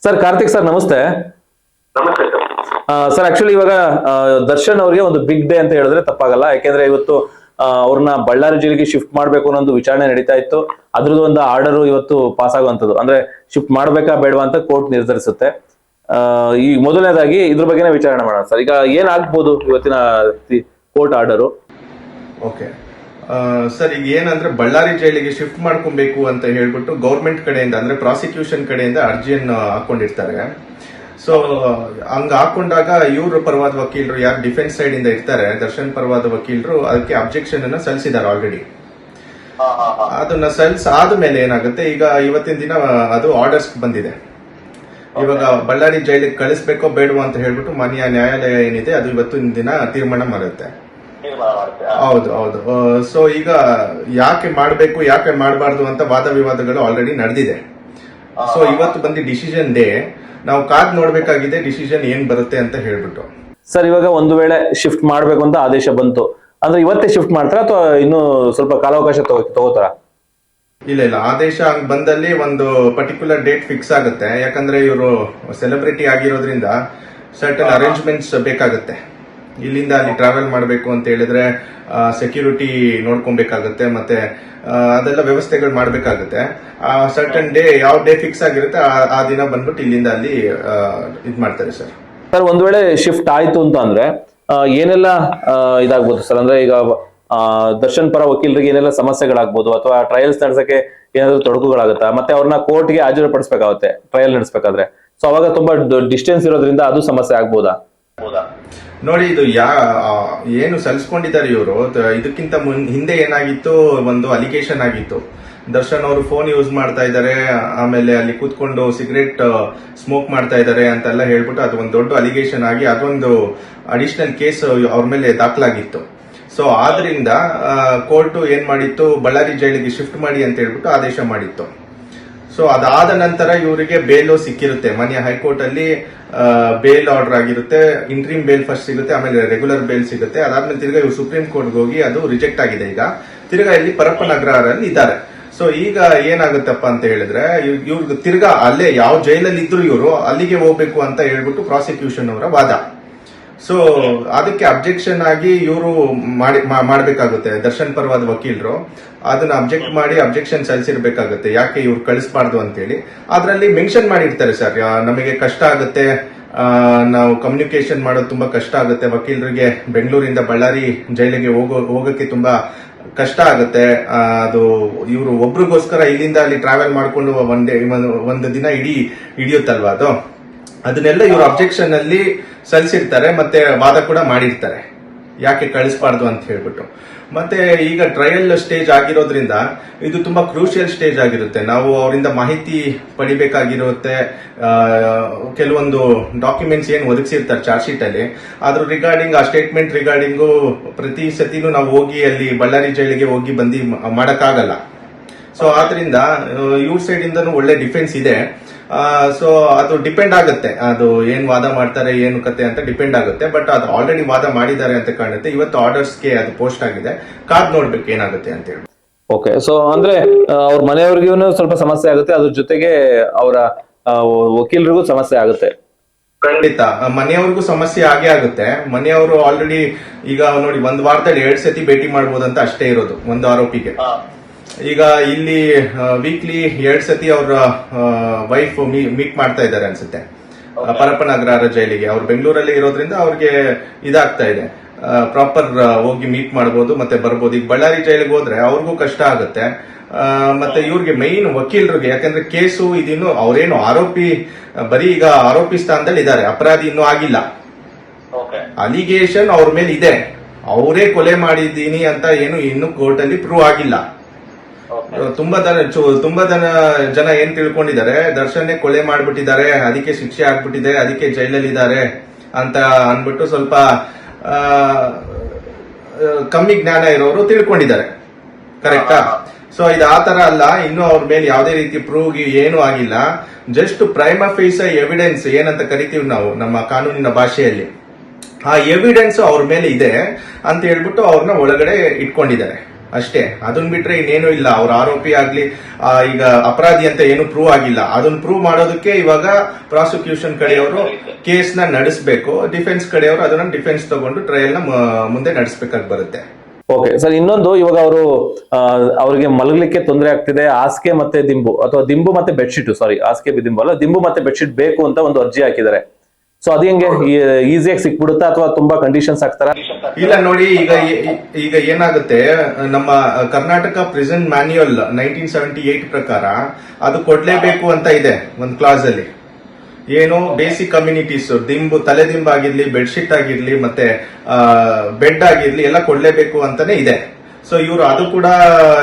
Sir Karthik sir ನಮಸ್ತೆ. ನಮಸ್ತೆ sir. Sir actually ಇವಾಗ ದರ್ಶನ್ ಅವರಿಗೆ ಒಂದು ಬಿಗ್ ಡೇ ಅಂತ ಹೇಳಿದ್ರೆ ತಪ್ಪಾಗಲ್ಲ. ಯಾಕೆಂದ್ರೆ ಇವತ್ತು ಅವ್ರನ್ನ ಬಳ್ಳಾರಿ ಜಿಲ್ಲೆಗೆ ಶಿಫ್ಟ್ ಮಾಡ್ಬೇಕು ಅನ್ನೋ ಒಂದು ವಿಚಾರಣೆ ನಡೀತಾ ಇತ್ತು. ಅದ್ರದ್ದು ಒಂದು ಆರ್ಡರ್ ಇವತ್ತು ಪಾಸ್ ಆಗುವಂತದ್ದು, ಅಂದ್ರೆ ಶಿಫ್ಟ್ ಮಾಡ್ಬೇಕಾ ಬೇಡವಾ ಅಂತ ಕೋರ್ಟ್ ನಿರ್ಧರಿಸುತ್ತೆ. ಈ ಮೊದಲನೇದಾಗಿ ಇದ್ರ ಬಗ್ಗೆನೇ ವಿಚಾರಣೆ ಮಾಡೋಣ ಸರ್. ಈಗ ಏನಾಗ್ಬೋದು ಇವತ್ತಿನ ಕೋರ್ಟ್ ಆರ್ಡರು? ಓಕೆ ಸರ್, ಈಗ ಏನಂದ್ರೆ ಬಳ್ಳಾರಿ ಜೈಲಿಗೆ ಶಿಫ್ಟ್ ಮಾಡ್ಕೊಬೇಕು ಅಂತ ಹೇಳ್ಬಿಟ್ಟು ಗೌರ್ಮೆಂಟ್ ಕಡೆಯಿಂದ ಅಂದ್ರೆ ಪ್ರಾಸಿಕ್ಯೂಷನ್ ಕಡೆಯಿಂದ ಅರ್ಜಿಯನ್ನು ಹಾಕೊಂಡಿರ್ತಾರೆ. ಸೊ ಹಂಗ ಹಾಕೊಂಡಾಗ ಇವ್ರ ಪರವಾದ ವಕೀಲರು ಯಾರು ಡಿಫೆನ್ಸ್ ಸೈಡ್ ಇಂದ ಇರ್ತಾರೆ, ದರ್ಶನ್ ಪರವಾದ ವಕೀಲರು ಅದಕ್ಕೆ ಅಬ್ಜೆಕ್ಷನ್ ಅನ್ನ ಸಲ್ಲಿಸಿದ್ದಾರೆ ಆಲ್ರೆಡಿ. ಅದನ್ನ ಆದ್ಮೇಲೆ ಏನಾಗುತ್ತೆ, ಈಗ ಇವತ್ತಿನ ದಿನ ಅದು ಆರ್ಡರ್ಸ್ ಬಂದಿದೆ. ಇವಾಗ ಬಳ್ಳಾರಿ ಜೈಲಿಗೆ ಕಳಿಸ್ಬೇಕೋ ಬೇಡವೋ ಅಂತ ಹೇಳ್ಬಿಟ್ಟು ಮಾನ್ಯ ನ್ಯಾಯಾಲಯ ಏನಿದೆ ಅದು ಇವತ್ತಿನ ದಿನ ತೀರ್ಮಾನ ಮಾಡುತ್ತೆ. ಹೌದು ಹೌದು. ಸೊ ಈಗ ಯಾಕೆ ಮಾಡಬೇಕು ಯಾಕೆ ಮಾಡಬಾರ್ದು ಅಂತ ವಾದ ವಿವಾದಗಳು ಆಲ್ರೆಡಿ ನಡೆದಿದೆ. ಸೊ ಇವತ್ತು ಬಂದು ಡಿಸಿಷನ್ ಡೇ, ನಾವು ಕಾದ್ ನೋಡ್ಬೇಕಾಗಿದೆ ಡಿಸಿಷನ್ ಏನ್ ಬರುತ್ತೆ ಅಂತ ಹೇಳ್ಬಿಟ್ಟು. ಸರ್ ಇವಾಗ ಒಂದು ವೇಳೆ ಶಿಫ್ಟ್ ಮಾಡ್ಬೇಕು ಅಂತ ಆದೇಶ ಬಂತು ಅಂದ್ರೆ ಇವತ್ತೇ ಶಿಫ್ಟ್ ಮಾಡ್ತಾರ ಅಥವಾ ಇನ್ನು ಸ್ವಲ್ಪ ಕಾಲಾವಕಾಶ ತಗೋತಾರ? ಇಲ್ಲ, ಆದೇಶ ಹಂಗ್ ಬಂದಲ್ಲಿ ಒಂದು ಪರ್ಟಿಕ್ಯುಲರ್ ಡೇಟ್ ಫಿಕ್ಸ್ ಆಗುತ್ತೆ. ಯಾಕಂದ್ರೆ ಇವರು ಸೆಲೆಬ್ರಿಟಿ ಆಗಿರೋದ್ರಿಂದ ಸರ್ಟನ್ ಅರೇಂಜ್ಮೆಂಟ್ಸ್ ಬೇಕಾಗುತ್ತೆ. ಇಲ್ಲಿಂದ ಅಲ್ಲಿ ಟ್ರಾವೆಲ್ ಮಾಡಬೇಕು ಅಂತ ಹೇಳಿದ್ರೆ ಸೆಕ್ಯೂರಿಟಿ ನೋಡ್ಕೊಬೇಕಾಗುತ್ತೆ, ಮತ್ತೆ ಅದೆಲ್ಲ ವ್ಯವಸ್ಥೆಗಳು ಮಾಡಬೇಕಾಗುತ್ತೆ. ಸರ್ಟನ್ ಡೇ ಯಾವ ಡೇ ಫಿಕ್ಸ್ ಆಗಿರುತ್ತೆ ಆ ದಿನ ಬಂದ್ಬಿಟ್ಟು ಇಲ್ಲಿಂದ ಅಲ್ಲಿ ಇದ್ ಮಾಡ್ತಾರೆ ಸರ್. ಸರ್ ಒಂದ್ ವೇಳೆ ಶಿಫ್ಟ್ ಆಯ್ತು ಅಂತ ಅಂದ್ರೆ ಏನೆಲ್ಲ ಇದಾಗ್ಬೋದು ಸರ್? ಅಂದ್ರೆ ಈಗ ದರ್ಶನ್ ಪರ ವಕೀಲರಿಗೆ ಏನೆಲ್ಲ ಸಮಸ್ಯೆಗಳಾಗ್ಬೋದು, ಅಥವಾ ಟ್ರಯಲ್ಸ್ ನಡೆಸಕ್ಕೆ ಏನಾದ್ರು ತೊಡಕುಗಳಾಗುತ್ತಾ? ಮತ್ತೆ ಅವ್ರನ್ನ ಕೋರ್ಟ್ಗೆ ಹಾಜರುಪಡಿಸಬೇಕಾಗುತ್ತೆ ಟ್ರಯಲ್ ನಡೆಸಬೇಕಾದ್ರೆ. ಸೊ ಅವಾಗ ತುಂಬಾ ಡಿಸ್ಟೆನ್ಸ್ ಇರೋದ್ರಿಂದ ಅದು ಸಮಸ್ಯೆ ಆಗ್ಬೋದಾ? ನೋಡಿ, ಇದು ಏನು ಸಲ್ಲಿಸ್ಕೊಂಡಿದ್ದಾರೆ ಇವರು, ಇದಕ್ಕಿಂತ ಹಿಂದೆ ಏನಾಗಿತ್ತು, ಒಂದು ಅಲಿಗೇಷನ್ ಆಗಿತ್ತು. ದರ್ಶನ್ ಅವರು ಫೋನ್ ಯೂಸ್ ಮಾಡ್ತಾ ಇದ್ದಾರೆ, ಆಮೇಲೆ ಅಲ್ಲಿ ಕೂತ್ಕೊಂಡು ಸಿಗರೇಟ್ ಸ್ಮೋಕ್ ಮಾಡ್ತಾ ಇದ್ದಾರೆ ಅಂತೆಲ್ಲ ಹೇಳ್ಬಿಟ್ಟು ಅದು ಒಂದು ದೊಡ್ಡ ಅಲಿಗೇಷನ್ ಆಗಿ ಅದೊಂದು ಅಡಿಷನಲ್ ಕೇಸ್ ಅವ್ರ ಮೇಲೆ ದಾಖಲಾಗಿತ್ತು. ಸೊ ಆದ್ರಿಂದ ಕೋರ್ಟ್ ಏನ್ ಮಾಡಿತ್ತು, ಬಳ್ಳಾರಿ ಜೈಲಿಗೆ ಶಿಫ್ಟ್ ಮಾಡಿ ಅಂತ ಹೇಳ್ಬಿಟ್ಟು ಆದೇಶ ಮಾಡಿತ್ತು. ಸೊ ಅದಾದ ನಂತರ ಇವರಿಗೆ ಬೇಲು ಸಿಕ್ಕಿರುತ್ತೆ. ಮಾನ್ಯ ಹೈಕೋರ್ಟ್ ಅಲ್ಲಿ ಬೇಲ್ ಆರ್ಡರ್ ಆಗಿರುತ್ತೆ. ಇಂಟ್ರೀಮ್ ಬೇಲ್ ಫಸ್ಟ್ ಸಿಗುತ್ತೆ, ಆಮೇಲೆ ರೆಗ್ಯುಲರ್ ಬೇಲ್ ಸಿಗುತ್ತೆ. ಅದಾದ್ಮೇಲೆ ತಿರ್ಗಾ ಇವ್ರು ಸುಪ್ರೀಂ ಕೋರ್ಟ್ಗೆ ಹೋಗಿ ಅದು ರಿಜೆಕ್ಟ್ ಆಗಿದೆ. ಈಗ ತಿರ್ಗಾ ಇಲ್ಲಿ ಪರಪ್ಪನಗರಲ್ಲಿ ಇದ್ದಾರೆ. ಸೊ ಈಗ ಏನಾಗುತ್ತಪ್ಪ ಅಂತ ಹೇಳಿದ್ರೆ, ಇವ್ರಿಗೆ ತಿರ್ಗಾ ಅಲ್ಲೇ ಯಾವ ಜೈಲಲ್ಲಿ ಇದ್ರು ಇವರು ಅಲ್ಲಿಗೆ ಹೋಗ್ಬೇಕು ಅಂತ ಹೇಳ್ಬಿಟ್ಟು ಪ್ರಾಸಿಕ್ಯೂಷನ್ ಅವರ ವಾದ. ಸೊ ಅದಕ್ಕೆ ಅಬ್ಜೆಕ್ಷನ್ ಆಗಿ ಇವರು ಮಾಡಬೇಕಾಗುತ್ತೆ. ದರ್ಶನ್ ಪರವಾದ ವಕೀಲರು ಅದನ್ನ ಅಬ್ಜೆಕ್ಟ್ ಮಾಡಿ ಅಬ್ಜೆಕ್ಷನ್ ಸಲ್ಲಿಸಿರ್ಬೇಕಾಗುತ್ತೆ, ಯಾಕೆ ಇವ್ರು ಕಳಿಸಬಾರ್ದು ಅಂತೇಳಿ. ಅದರಲ್ಲಿ ಮೆನ್ಷನ್ ಮಾಡಿರ್ತಾರೆ ಸರ್, ನಮಗೆ ಕಷ್ಟ ಆಗುತ್ತೆ, ನಾವು ಕಮ್ಯುನಿಕೇಶನ್ ಮಾಡೋದು ತುಂಬಾ ಕಷ್ಟ ಆಗುತ್ತೆ, ವಕೀಲರಿಗೆ ಬೆಂಗಳೂರಿಂದ ಬಳ್ಳಾರಿ ಜೈಲಿಗೆ ಹೋಗಕ್ಕೆ ತುಂಬಾ ಕಷ್ಟ ಆಗುತ್ತೆ. ಅದು ಇವರು ಒಬ್ರಿಗೋಸ್ಕರ ಇಲ್ಲಿಂದ ಅಲ್ಲಿ ಟ್ರಾವೆಲ್ ಮಾಡ್ಕೊಂಡು ಒಂದು ದಿನ ಇಡೀ ಹಿಡಿಯುತ್ತಲ್ವಾ ಅದು. ಅದನ್ನೆಲ್ಲ ಇವರು ಅಬ್ಜೆಕ್ಷನ್ ಅಲ್ಲಿ ಸಲ್ಲಿಸಿರ್ತಾರೆ, ಮತ್ತೆ ವಾದ ಕೂಡ ಮಾಡಿರ್ತಾರೆ ಯಾಕೆ ಕಳಿಸಬಾರ್ದು ಅಂತ ಹೇಳ್ಬಿಟ್ಟು. ಮತ್ತೆ ಈಗ ಟ್ರಯಲ್ ಸ್ಟೇಜ್ ಆಗಿರೋದ್ರಿಂದ ಇದು ತುಂಬಾ ಕ್ರೂಷಿಯಲ್ ಸ್ಟೇಜ್ ಆಗಿರುತ್ತೆ. ನಾವು ಅವರಿಂದ ಮಾಹಿತಿ ಪಡಿಬೇಕಾಗಿರುತ್ತೆ. ಕೆಲವೊಂದು ಡಾಕ್ಯುಮೆಂಟ್ಸ್ ಏನ್ ಒದಗಿಸಿರ್ತಾರೆ ಚಾರ್ಜ್ ಶೀಟ್ ಅಲ್ಲಿ, ಅದ್ರ ರಿಗಾರ್ಡಿಂಗ್ ಆ ಸ್ಟೇಟ್ಮೆಂಟ್ ರಿಗಾರ್ಡಿಂಗು ಪ್ರತಿ ಸತಿನೂ ನಾವು ಹೋಗಿ ಅಲ್ಲಿ ಬಳ್ಳಾರಿ ಜೈಲಿಗೆ ಹೋಗಿ ಬಂದು ಮಾಡಕ್ಕಾಗಲ್ಲ. ಸೊ ಆದ್ರಿಂದ ಇವ್ರ ಸೈಡ್ ಇಂದನೂ ಒಳ್ಳೆ ಡಿಫೆನ್ಸ್ ಇದೆ. ಸೊ ಅದು ಡಿಪೆಂಡ್ ಆಗುತ್ತೆ, ಅದು ಏನ್ ವಾದ ಮಾಡ್ತಾರೆ ಏನು ಕತೆ ಅಂತ ಡಿಪೆಂಡ್ ಆಗುತ್ತೆ. ಬಟ್ ಅದು ಆಲ್ರೆಡಿ ವಾದ ಮಾಡಿದ್ದಾರೆ ಅಂತ ಕಾಣುತ್ತೆ. ಇವತ್ತು ಆರ್ಡರ್ಸ್ಗೆ ಅದು ಪೋಸ್ಟ್ ಆಗಿದೆ, ಕಾದ್ ನೋಡ್ಬೇಕು ಏನಾಗುತ್ತೆ ಅಂತ ಹೇಳಿ. ಓಕೆ, ಸೊ ಅಂದ್ರೆ ಅವ್ರ ಮನೆಯವ್ರಿಗೂ ಸ್ವಲ್ಪ ಸಮಸ್ಯೆ ಆಗುತ್ತೆ, ಅದ್ರ ಜೊತೆಗೆ ಅವರ ವಕೀಲರಿಗೂ ಸಮಸ್ಯೆ ಆಗುತ್ತೆ. ಖಂಡಿತ ಮನೆಯವ್ರಿಗೂ ಸಮಸ್ಯೆ ಆಗೇ ಆಗುತ್ತೆ. ಮನೆಯವರು ಆಲ್ರೆಡಿ ಈಗ ನೋಡಿ 1 ವಾರದಲ್ಲಿ 2 ಸತಿ ಭೇಟಿ ಮಾಡಬಹುದಂತ ಅಷ್ಟೇ ಇರೋದು ಒಂದು ಆರೋಪಿಗೆ. ಈಗ ಇಲ್ಲಿ ವೀಕ್ಲಿ 2 ಸತಿ ಅವ್ರ ವೈಫ್ ಮೀಟ್ ಮಾಡ್ತಾ ಇದ್ದಾರೆ ಅನ್ಸುತ್ತೆ ಪರಪ್ಪನಗರ ಜೈಲಿಗೆ. ಅವ್ರು ಬೆಂಗಳೂರಲ್ಲಿ ಇರೋದ್ರಿಂದ ಅವ್ರಿಗೆ ಇದಾಗ್ತಾ ಇದೆ, ಪ್ರಾಪರ್ ಹೋಗಿ ಮೀಟ್ ಮಾಡಬಹುದು ಮತ್ತೆ ಬರ್ಬೋದು. ಈಗ ಬಳ್ಳಾರಿ ಜೈಲಿಗೆ ಹೋದ್ರೆ ಅವ್ರಿಗೂ ಕಷ್ಟ ಆಗುತ್ತೆ. ಮತ್ತೆ ಇವ್ರಿಗೆ ಮೈನ್ ವಕೀಲರಿಗೆ, ಯಾಕಂದ್ರೆ ಕೇಸು ಇದಿನ್ನು ಅವ್ರೇನು ಆರೋಪಿ, ಬರೀ ಈಗ ಆರೋಪಿ ಸ್ಥಾನದಲ್ಲಿ ಇದ್ದಾರೆ, ಅಪರಾಧಿ ಇನ್ನೂ ಆಗಿಲ್ಲ. ಅಲಿಗೇಷನ್ ಅವ್ರ ಮೇಲೆ ಇದೆ, ಅವರೇ ಕೊಲೆ ಮಾಡಿದ್ದೀನಿ ಅಂತ ಏನು ಇನ್ನು ಕೋರ್ಟ್ ಅಲ್ಲಿ ಪ್ರೂವ್ ಆಗಿಲ್ಲ. ತುಂಬಾ ಜನ ಏನ್ ತಿಳ್ಕೊಂಡಿದ್ದಾರೆ, ದರ್ಶನ್ ಕೊಲೆ ಮಾಡ್ಬಿಟ್ಟಿದ್ದಾರೆ, ಅದಕ್ಕೆ ಶಿಕ್ಷೆ ಆಗ್ಬಿಟ್ಟಿದೆ, ಅದಕ್ಕೆ ಜೈಲಲ್ಲಿ ಇದ್ದಾರೆ ಅಂತ ಅನ್ಬಿಟ್ಟು ಸ್ವಲ್ಪ ಕಮ್ಮಿ ಜ್ಞಾನ ಇರೋರು ತಿಳ್ಕೊಂಡಿದ್ದಾರೆ. ಕರೆಕ್ಟಾ? ಸೊ ಇದು ಆತರ ಅಲ್ಲ, ಇನ್ನು ಅವ್ರ ಮೇಲೆ ಯಾವುದೇ ರೀತಿ ಪ್ರೂವ್ ಏನೂ ಆಗಿಲ್ಲ. ಜಸ್ಟ್ ಪ್ರೈಮಾ ಫೇಸ್ ಎವಿಡೆನ್ಸ್ ಏನಂತ ಕರಿತೀವಿ ನಾವು ನಮ್ಮ ಕಾನೂನಿನ ಭಾಷೆಯಲ್ಲಿ, ಆ ಎವಿಡೆನ್ಸ್ ಅವ್ರ ಮೇಲೆ ಇದೆ ಅಂತ ಹೇಳ್ಬಿಟ್ಟು ಅವ್ರನ್ನ ಒಳಗಡೆ ಇಟ್ಕೊಂಡಿದ್ದಾರೆ. ಅಷ್ಟೇ. ಅದನ್ನ ಬಿಟ್ರೆ ಇನ್ನೇನು ಇಲ್ಲ. ಅವ್ರ ಆರೋಪಿ ಆಗ್ಲಿ ಈಗ ಅಪರಾಧಿ ಅಂತ ಏನು ಪ್ರೂವ್ ಆಗಿಲ್ಲ. ಅದನ್ನ ಪ್ರೂವ್ ಮಾಡೋದಕ್ಕೆ ಇವಾಗ ಪ್ರಾಸಿಕ್ಯೂಷನ್ ಕಡೆಯವರು ಕೇಸ್ ನ ನಡೆಸಬೇಕು, ಡಿಫೆನ್ಸ್ ಕಡೆಯವರು ಅದನ್ನ ಡಿಫೆನ್ಸ್ ತಗೊಂಡು ಟ್ರಯಲ್ ನ ಮುಂದೆ ನಡೆಸಬೇಕಾಗಿ ಬರುತ್ತೆ. ಓಕೆ ಸರ್, ಇನ್ನೊಂದು ಇವಾಗ ಅವರು ಅವರಿಗೆ ಮಲಗಲಿಕ್ಕೆ ತೊಂದರೆ ಆಗ್ತಿದೆ, ಹಾಸಿಗೆ ಮತ್ತೆ ದಿಂಬು ಅಥವಾ ದಿಂಬು ಮತ್ತೆ ಬೆಡ್ಶೀಟ್, ಸಾರಿ ಹಾಸಿಗೆ ದಿಂಬು ಅಲ್ಲ, ದಿಂಬು ಮತ್ತೆ ಬೆಡ್ಶೀಟ್ ಬೇಕು ಅಂತ ಒಂದು ಅರ್ಜಿ ಹಾಕಿದ್ದಾರೆ. ಸೊ ಅದು ಹೆಂಗೆ ಈಸಿಯಾಗಿ ಸಿಕ್ಬಿಡುತ್ತಾ ಅಥವಾ ತುಂಬಾ ಕಂಡೀಷನ್ಸ್ ಹಾಕ್ತಾರ? ಇಲ್ಲ ನೋಡಿ, ಈಗ ಏನಾಗುತ್ತೆ, ನಮ್ಮ ಕರ್ನಾಟಕ ಪ್ರಿಸನ್ ಮ್ಯಾನ್ಯುಯಲ್ 1978 ಪ್ರಕಾರ ಅದು ಕೊಡ್ಲೇಬೇಕು ಅಂತ ಇದೆ ಒಂದು ಕ್ಲಾಸ್ ಅಲ್ಲಿ. ಏನು ಬೇಸಿಕ್ ಕಮ್ಯುನಿಟೀಸ್, ದಿಂಬು, ತಲೆದಿಂಬು ಆಗಿರ್ಲಿ, ಬೆಡ್ಶೀಟ್ ಆಗಿರ್ಲಿ, ಮತ್ತೆ ಬೆಡ್ ಆಗಿರ್ಲಿ ಎಲ್ಲ ಕೊಡ್ಲೇಬೇಕು ಅಂತಾನೆ ಇದೆ. ಸೊ ಇವರು ಅದು ಕೂಡ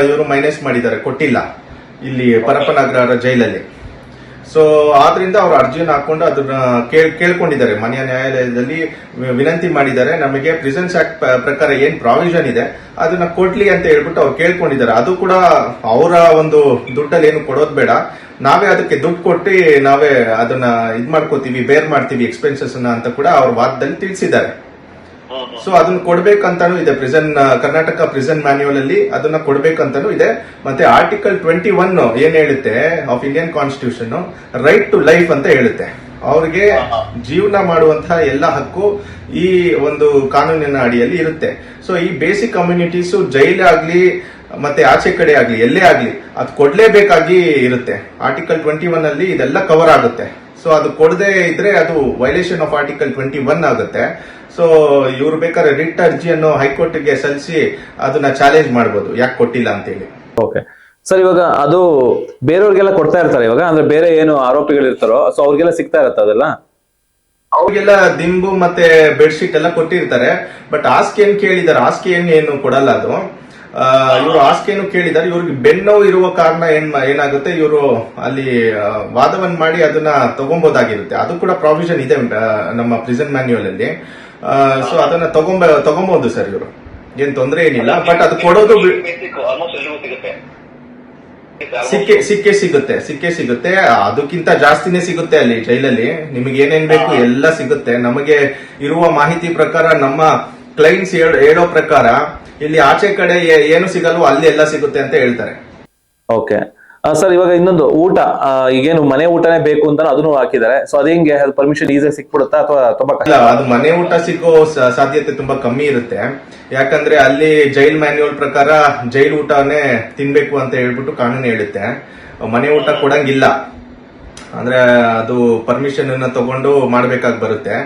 ಇವರು ಮೈನಸ್ ಮಾಡಿದ್ದಾರೆ, ಕೊಟ್ಟಿಲ್ಲ ಇಲ್ಲಿ ಪರಪ್ಪನಗರ ಜೈಲಲ್ಲಿ. ಸೊ ಆದ್ರಿಂದ ಅವರು ಅರ್ಜಿಯನ್ನು ಹಾಕೊಂಡು ಅದನ್ನ ಕೇಳ್ಕೊಂಡಿದ್ದಾರೆ, ಮನೆಯ ನ್ಯಾಯಾಲಯದಲ್ಲಿ ವಿನಂತಿ ಮಾಡಿದ್ದಾರೆ, ನಮಗೆ ಪ್ರಿಸನ್ಸ್ ಆಕ್ಟ್ ಪ್ರಕಾರ ಏನ್ ಪ್ರಾವಿಷನ್ ಇದೆ ಅದನ್ನ ಕೊಡ್ಲಿ ಅಂತ ಹೇಳ್ಬಿಟ್ಟು ಅವ್ರು ಕೇಳ್ಕೊಂಡಿದ್ದಾರೆ. ಅದು ಕೂಡ ಅವರ ಒಂದು ದುಡ್ಡಲ್ಲಿ ಏನು ಕೊಡೋದು ಬೇಡ, ನಾವೇ ಅದಕ್ಕೆ ದುಡ್ಡು ಕೊಟ್ಟು ನಾವೇ ಅದನ್ನ ಇದ್ ಮಾಡ್ಕೋತೀವಿ, ಬೇರ್ ಮಾಡ್ತೀವಿ ಎಕ್ಸ್ಪೆನ್ಸಸ್ ಅಂತ ಕೂಡ ಅವ್ರ ವಾದದಲ್ಲಿ ತಿಳಿಸಿದ್ದಾರೆ. ಸೊ ಅದನ್ನ ಕೊಡ್ಬೇಕಂತಾನು ಇದೆ, ಕರ್ನಾಟಕ ಪ್ರಿಸನ್ ಮ್ಯಾನ್ಯುಯಲ್ ಅಲ್ಲಿ ಅದನ್ನ ಕೊಡ್ಬೇಕಂತಾನು ಇದೆ. ಮತ್ತೆ ಆರ್ಟಿಕಲ್ 21 ಏನ್ ಹೇಳುತ್ತೆ of Indian constitution, right to life ಅಂತ ಹೇಳುತ್ತೆ. ಅವ್ರಿಗೆ ಜೀವನ ಮಾಡುವಂತಹ ಎಲ್ಲ ಹಕ್ಕು ಈ ಒಂದು ಕಾನೂನಿನ ಅಡಿಯಲ್ಲಿ ಇರುತ್ತೆ. ಸೊ ಈ ಬೇಸಿಕ್ ಕಮ್ಯುನಿಟೀಸ್ ಜೈಲಾಗ್ಲಿ ಮತ್ತೆ ಆಚೆ ಕಡೆ ಆಗ್ಲಿ ಎಲ್ಲೇ ಆಗ್ಲಿ ಅದು ಕೊಡ್ಲೇಬೇಕಾಗಿ ಇರುತ್ತೆ. ಆರ್ಟಿಕಲ್ 21 ಅಲ್ಲಿ ಇದೆಲ್ಲ ಕವರ್ ಆಗುತ್ತೆ. ಸೊ ಅದು ಕೊಡದೆ ಇದ್ರೆ ಅದು ವೈಲೇಷನ್ ಆಫ್ ಆರ್ಟಿಕಲ್ 21 ಆಗುತ್ತೆ. ಸೊ ಇವ್ರು ಬೇಕಾದ್ರೆ ರಿಟ್ ಅರ್ಜಿಯನ್ನು ಹೈಕೋರ್ಟ್ಗೆ ಸಲ್ಲಿಸಿ ಅದನ್ನ ಚಾಲೆಂಜ್ ಮಾಡಬಹುದು, ಯಾಕೆ ಕೊಟ್ಟಿಲ್ಲ ಅಂತೇಳಿ. ಓಕೆ ಸರ್, ಇವಾಗ ಅದು ಬೇರೆಯವ್ರಿಗೆಲ್ಲ ಕೊಡ್ತಾ ಇರ್ತಾರೆ ಇವಾಗ, ಅಂದ್ರೆ ಬೇರೆ ಏನು ಆರೋಪಿಗಳು ಇರ್ತಾರೋ ಸೊ ಅವ್ರಿಗೆಲ್ಲ ಸಿಗ್ತಾ ಇರತ್ತ ಅದೆಲ್ಲ? ಅವ್ರಿಗೆಲ್ಲ ದಿಂಬು ಮತ್ತೆ ಬೆಡ್ಶೀಟ್ ಎಲ್ಲ ಕೊಟ್ಟಿರ್ತಾರೆ. ಬಟ್ ಹಾಸಿಗೆ ಏನ್ ಕೇಳಿದಾರೆ, ಹಾಸಿಗೆ ಏನು ಕೊಡಲ್ಲ ಅದು. ಇವರು ಹಾಸಿಗೆಯನ್ನು ಕೇಳಿದ್ದಾರೆ. ಇವ್ರಿಗೆ ಬೆನ್ನೋವು ಇರುವ ಕಾರಣ ಏನಾಗುತ್ತೆ, ಇವರು ಅಲ್ಲಿ ವಾದವನ್ನ ಮಾಡಿ ಅದನ್ನ ತಗೊಬಹುದಾಗಿರುತ್ತೆ. ಅದು ಕೂಡ ಪ್ರಾವಿಷನ್ ಇದೆ ನಮ್ಮ ಪ್ರಿಸನ್ ಮ್ಯಾನ್ಯುಯಲ್ ಅಲ್ಲಿ. ಸೊ ಅದನ್ನ ತಗೊಬಹುದು ಸರ್, ಇವರು ಏನ್ ತೊಂದರೆ ಏನಿಲ್ಲ. ಬಟ್ ಅದು ಕೊಡೋದು ಸಿಕ್ಕೇ ಸಿಗುತ್ತೆ. ಅದಕ್ಕಿಂತ ಜಾಸ್ತಿನೇ ಸಿಗುತ್ತೆ ಅಲ್ಲಿ ಜೈಲಲ್ಲಿ. ನಿಮಗೆ ಏನೇನ್ ಬೇಕು ಎಲ್ಲ ಸಿಗುತ್ತೆ. ನಮಗೆ ಇರುವ ಮಾಹಿತಿ ಪ್ರಕಾರ, ನಮ್ಮ ಕ್ಲೈಂಟ್ಸ್ ಹೇಳೋ ಪ್ರಕಾರ ಇಲ್ಲಿ ಆಚೆ ಕಡೆ ಏನು ಸಿಗಲ್ವೋ ಅಲ್ಲಿ ಎಲ್ಲ ಸಿಗುತ್ತೆ ಅಂತ ಹೇಳ್ತಾರೆ. ಓಕೆ ಸರ್, ಇವಾಗ ಇನ್ನೊಂದು ಊಟ, ಈಗೇನು ಮನೆ ಊಟನೇ ಬೇಕು ಅಂತ ಅದನ್ನು ಹಾಕಿದ್ದಾರೆ. ಸೊ ಅದ್ ಹೆಂಗೆ ಪರ್ಮಿಷನ್ ಈಸಿಯಾಗಿ ಸಿಕ್ಬಿಡುತ್ತಾ ಅಥವಾ ತುಂಬಾ ಇಲ್ಲ, ಅದು ಮನೆ ಊಟ ಸಿಗೋ ಸಾಧ್ಯತೆ ತುಂಬಾ ಕಮ್ಮಿ ಇರುತ್ತೆ. ಯಾಕಂದ್ರೆ ಅಲ್ಲಿ ಜೈಲ್ ಮ್ಯಾನ್ಯುಯಲ್ ಪ್ರಕಾರ ಜೈಲ್ ಊಟನೇ ತಿನ್ಬೇಕು ಅಂತ ಹೇಳ್ಬಿಟ್ಟು ಕಾನೂನು ಹೇಳುತ್ತೆ. ಮನೆ ಊಟ ಕೊಡಂಗಿಲ್ಲ. ಅಂದ್ರೆ ಅದು ಪರ್ಮಿಷನ್ ಅನ್ನ ತಗೊಂಡು ಮಾಡ್ಬೇಕಾಗಿ ಬರುತ್ತೆ.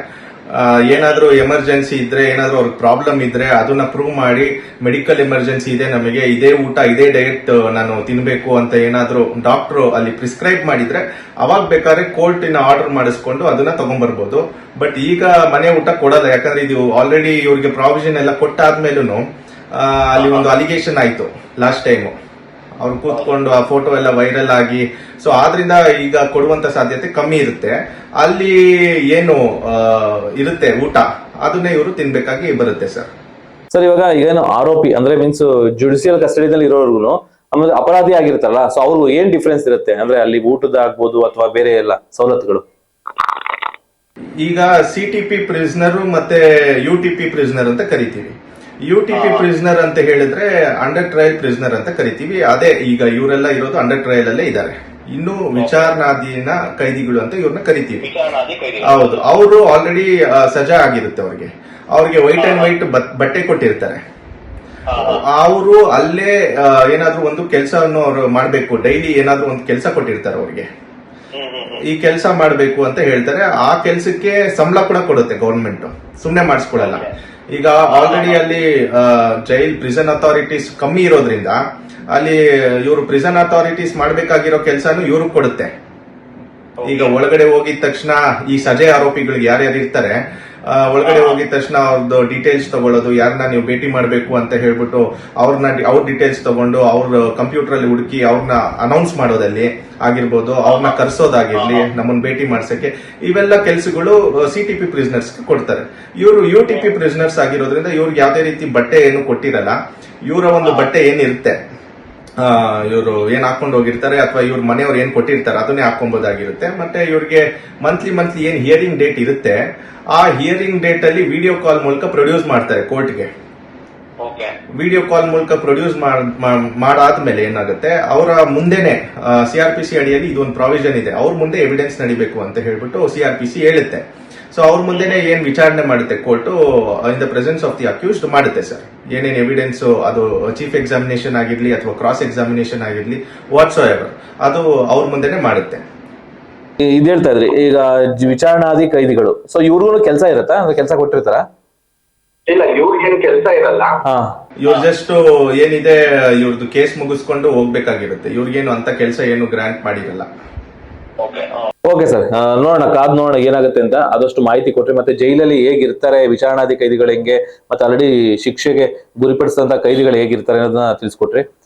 ಏನಾದ್ರೂ ಎಮರ್ಜೆನ್ಸಿ ಇದ್ರೆ, ಏನಾದ್ರೂ ಅವ್ರಿಗೆ ಪ್ರಾಬ್ಲಮ್ ಇದ್ರೆ ಅದನ್ನ ಪ್ರೂವ್ ಮಾಡಿ, ಮೆಡಿಕಲ್ ಎಮರ್ಜೆನ್ಸಿ ಇದೆ ನಮಗೆ, ಇದೇ ಊಟ ಇದೇ ಡಯಟ್ ನಾನು ತಿನ್ಬೇಕು ಅಂತ ಏನಾದ್ರೂ ಡಾಕ್ಟರ್ ಅಲ್ಲಿ ಪ್ರಿಸ್ಕ್ರೈಬ್ ಮಾಡಿದ್ರೆ ಅವಾಗ ಬೇಕಾದ್ರೆ ಕೋರ್ಟಿನ ಆರ್ಡರ್ ಮಾಡಿಸ್ಕೊಂಡು ಅದನ್ನ ತಗೊಂಡ್ಬರ್ಬೋದು. ಬಟ್ ಈಗ ಮನೆ ಊಟ ಕೊಡಲ್ಲ. ಯಾಕಂದ್ರೆ ಇದು ಆಲ್ರೆಡಿ ಇವ್ರಿಗೆ ಪ್ರಾವಿಷನ್ ಎಲ್ಲ ಕೊಟ್ಟಾದ್ಮೇಲೂ ಅಲ್ಲಿ ಒಂದು ಅಲಿಗೇಷನ್ ಆಯ್ತು ಲಾಸ್ಟ್ ಟೈಮ್. ಅವ್ರು ಕೂತ್ಕೊಂಡು ಆ ಫೋಟೋ ಎಲ್ಲ ವೈರಲ್ ಆಗಿ, ಸೊ ಆದ್ರಿಂದ ಈಗ ಕೊಡುವಂತ ಸಾಧ್ಯತೆ ಕಮ್ಮಿ ಇರುತ್ತೆ. ಅಲ್ಲಿ ಏನು ಇರುತ್ತೆ ಊಟ ಅದನ್ನೇ ಇವರು ತಿನ್ಬೇಕಾಗಿ ಬರುತ್ತೆ ಸರ್. ಸರ್, ಇವಾಗ ಏನು ಆರೋಪಿ ಅಂದ್ರೆ ಮೀನ್ಸ್ ಜುಡಿಷಿಯಲ್ ಕಸ್ಟಡಿದಲ್ಲಿ ಇರೋರ್ಗು ಆಮೇಲೆ ಅಪರಾಧಿ ಆಗಿರ್ತಾರಲ್ಲ, ಸೊ ಅವ್ರಿಗೂ ಏನ್ ಡಿಫ್ರೆನ್ಸ್ ಇರುತ್ತೆ ಅಂದ್ರೆ ಅಲ್ಲಿ ಊಟದ ಆಗ್ಬೋದು ಅಥವಾ ಬೇರೆ ಎಲ್ಲ ಸವಲತ್ತುಗಳು? ಈಗ CTP ಪ್ರಿಸ್ನರ್ ಮತ್ತೆ UTP ಪ್ರಿಸ್ನರ್ ಅಂತ ಕರಿತೀವಿ. UTP ಪ್ರಿಸ್ನರ್ ಅಂತ ಹೇಳಿದ್ರೆ ಅಂಡರ್ ಟ್ರಯಲ್ ಪ್ರಿಸ್ನರ್ ಅಂತ ಕರಿತೀವಿ. ಅದೇ ಈಗ ಇವರೆಲ್ಲ ಇರೋದು ಅಂಡರ್ ಟ್ರಯಲ್ ಅಲ್ಲೇ ಇದ್ದಾರೆ. ಇನ್ನು ವಿಚಾರಣಾಧೀನ ಕೈದಿಗಳು ಅಂತ ಇವ್ರನ್ನ ಕರಿತೀವಿ. ಹೌದು, ಅವರು ಆಲ್ರೆಡಿ ಸಜಾ ಆಗಿರುತ್ತೆ. ಅವ್ರಿಗೆ ವೈಟ್ ಅಂಡ್ ವೈಟ್ ಬಟ್ಟೆ ಕೊಟ್ಟಿರ್ತಾರೆ. ಅವರು ಅಲ್ಲೇ ಏನಾದ್ರೂ ಒಂದು ಕೆಲಸವನ್ನು ಅವರು ಮಾಡ್ಬೇಕು, ಡೈಲಿ ಏನಾದ್ರೂ ಒಂದು ಕೆಲಸ ಕೊಟ್ಟಿರ್ತಾರೆ ಅವ್ರಿಗೆ. ಈ ಕೆಲಸ ಮಾಡ್ಬೇಕು ಅಂತ ಹೇಳ್ತಾರೆ. ಆ ಕೆಲಸಕ್ಕೆ ಸಂಬಳ ಕೂಡ ಕೊಡುತ್ತೆ ಗವರ್ಮೆಂಟ್, ಸುಮ್ನೆ ಮಾಡಿಸ್ಕೊಡಲ್ಲ. ಈಗ ಆಲ್ರೆಡಿ ಅಲ್ಲಿ ಜೈಲ್ ಪ್ರಿಸನ್ ಅಥಾರಿಟೀಸ್ ಕಮ್ಮಿ ಇರೋದ್ರಿಂದ ಅಲ್ಲಿ ಇವರು ಪ್ರಿಸನ್ ಅಥಾರಿಟೀಸ್ ಮಾಡ್ಬೇಕಾಗಿರೋ ಕೆಲಸನು ಇವ್ರು ಕೊಡುತ್ತೆ. ಈಗ ಒಳಗಡೆ ಹೋಗಿದ ತಕ್ಷಣ ಈ ಸಜೆ ಆರೋಪಿಗಳಿಗೆ ಯಾರ್ಯಾರು ಇರ್ತಾರೆ, ಒಳಗಡೆ ಹೋಗಿದ ತಕ್ಷಣ ಅವ್ರದ್ದು ಡೀಟೇಲ್ಸ್ ತಗೊಳ್ಳೋದು, ಯಾರನ್ನ ನೀವು ಭೇಟಿ ಮಾಡಬೇಕು ಅಂತ ಹೇಳ್ಬಿಟ್ಟು ಅವ್ರ ಡೀಟೇಲ್ಸ್ ತಗೊಂಡು ಅವ್ರ ಕಂಪ್ಯೂಟರ್ ಅಲ್ಲಿ ಹುಡುಕಿ ಅವ್ರನ್ನ ಅನೌನ್ಸ್ ಮಾಡೋದಲ್ಲಿ ಆಗಿರ್ಬೋದು, ಅವ್ರನ್ನ ಕರ್ಸೋದಾಗಿರ್ಲಿ, ನಮ್ಮನ್ನ ಭೇಟಿ ಮಾಡ್ಸಕ್ಕೆ, ಇವೆಲ್ಲ ಕೆಲಸಗಳು CTP ಪ್ರಿಸ್ನರ್ಸ್ ಕೊಡ್ತಾರೆ. ಇವರು UTP ಪ್ರಿಸ್ನರ್ಸ್ ಆಗಿರೋದ್ರಿಂದ ಇವ್ರಿಗೆ ಯಾವ್ದೇ ರೀತಿ ಬಟ್ಟೆ ಏನು ಕೊಟ್ಟಿರಲ್ಲ. ಇವರ ಒಂದು ಬಟ್ಟೆ ಏನಿರುತ್ತೆ, ಇವರು ಏನ್ ಹಾಕೊಂಡು ಹೋಗಿರ್ತಾರೆ ಅಥವಾ ಇವ್ರ ಮನೆಯವ್ರು ಏನ್ ಕೊಟ್ಟಿರ್ತಾರೆ ಅದನ್ನೇ ಹಾಕೊಬಹುದಾಗಿರುತ್ತೆ. ಮತ್ತೆ ಇವ್ರಿಗೆ ಮಂತ್ಲಿ ಏನ್ ಹಿಯರಿಂಗ್ ಡೇಟ್ ಇರುತ್ತೆ, ಆ ಹಿಯರಿಂಗ್ ಡೇಟ್ ಅಲ್ಲಿ ವಿಡಿಯೋ ಕಾಲ್ ಮೂಲಕ ಪ್ರೊಡ್ಯೂಸ್ ಮಾಡ್ತಾರೆ ಕೋರ್ಟ್ಗೆ. ಓಕೆ. ವಿಡಿಯೋ ಕಾಲ್ ಮೂಲಕ ಪ್ರೊಡ್ಯೂಸ್ ಮಾಡಾದ್ಮೇಲೆ ಏನಾಗುತ್ತೆ, ಅವರ ಮುಂದೆನೆ CRPC ಅಡಿಯಲ್ಲಿ ಇದೊಂದು ಪ್ರಾವಿಷನ್ ಇದೆ, ಅವ್ರ ಮುಂದೆ ಎವಿಡೆನ್ಸ್ ನಡಿಬೇಕು ಅಂತ ಹೇಳ್ಬಿಟ್ಟು CRPC ಹೇಳುತ್ತೆ. ಸೊ ಅವ್ರ ಮುಂದೆನೆ ಏನ್ ವಿಚಾರಣೆ ಮಾಡುತ್ತೆ court, in the presence of the accused ಮಾಡುತ್ತೆ ಸರ್. ಏನೇನ್ ಎವಿಡೆನ್ಸ್, ಅದು ಚೀಫ್ ಎಕ್ಸಾಮಿನೇಷನ್ ಆಗಿರ್ಲಿ ಅಥವಾ ಕ್ರಾಸ್ ಎಕ್ಸಾಮಿನೇಷನ್ ಆಗಿರ್ಲಿ, ವಾಟ್ಸ್ ಎವರ್, ಅದು ಅವ್ರ ಮುಂದೆನೆ ಮಾಡುತ್ತೆ. ಇದ್ ಹೇಳ್ತಾ ಇದ್ರಿ ಈಗ ವಿಚಾರಣಾಧಿ ಕೈದಿಗಳು, ಸೊ ಇವ್ರಿಗೂ ಕೆಲಸ ಇರುತ್ತಾ, ಅಂದ್ರೆ ಕೆಲಸ ಕೊಟ್ಟಿರ್ತಾರ? ಇಲ್ಲ, ಇವ್ರಿಗೇನ್ ಕೆಲಸ ಇರಲ್ಲ. ಹಾ, ಇವ್ರು ಜಸ್ಟ್ ಏನಿದೆ ಇವ್ರದ್ದು ಕೇಸ್ ಮುಗಿಸ್ಕೊಂಡು ಹೋಗ್ಬೇಕಾಗಿರುತ್ತೆ. ಇವ್ರಿಗೇನು ಅಂತ ಕೆಲಸ ಏನು ಗ್ರಾಂಟ್ ಮಾಡಿರಲ್ಲ. ಓಕೆ. ಓಕೆ ಸರ್, ನೋಡೋಣ, ಕಾದ್ ನೋಡೋಣ ಏನಾಗುತ್ತೆ ಅಂತ. ಆದಷ್ಟು ಮಾಹಿತಿ ಕೊಟ್ರಿ, ಮತ್ತೆ ಜೈಲಲ್ಲಿ ಹೇಗಿರ್ತಾರೆ ವಿಚಾರಣಾಧಿ ಕೈದಿಗಳು ಹೆಂಗೆ, ಮತ್ತೆ ಆಲ್ರೆಡಿ ಶಿಕ್ಷೆಗೆ ಗುರಿಪಡಿಸಿದಂತ ಕೈದಿಗಳು ಹೇಗಿರ್ತಾರೆ ಅನ್ನೋದನ್ನ ತಿಳಿಸ್ಕೊಟ್ರಿ.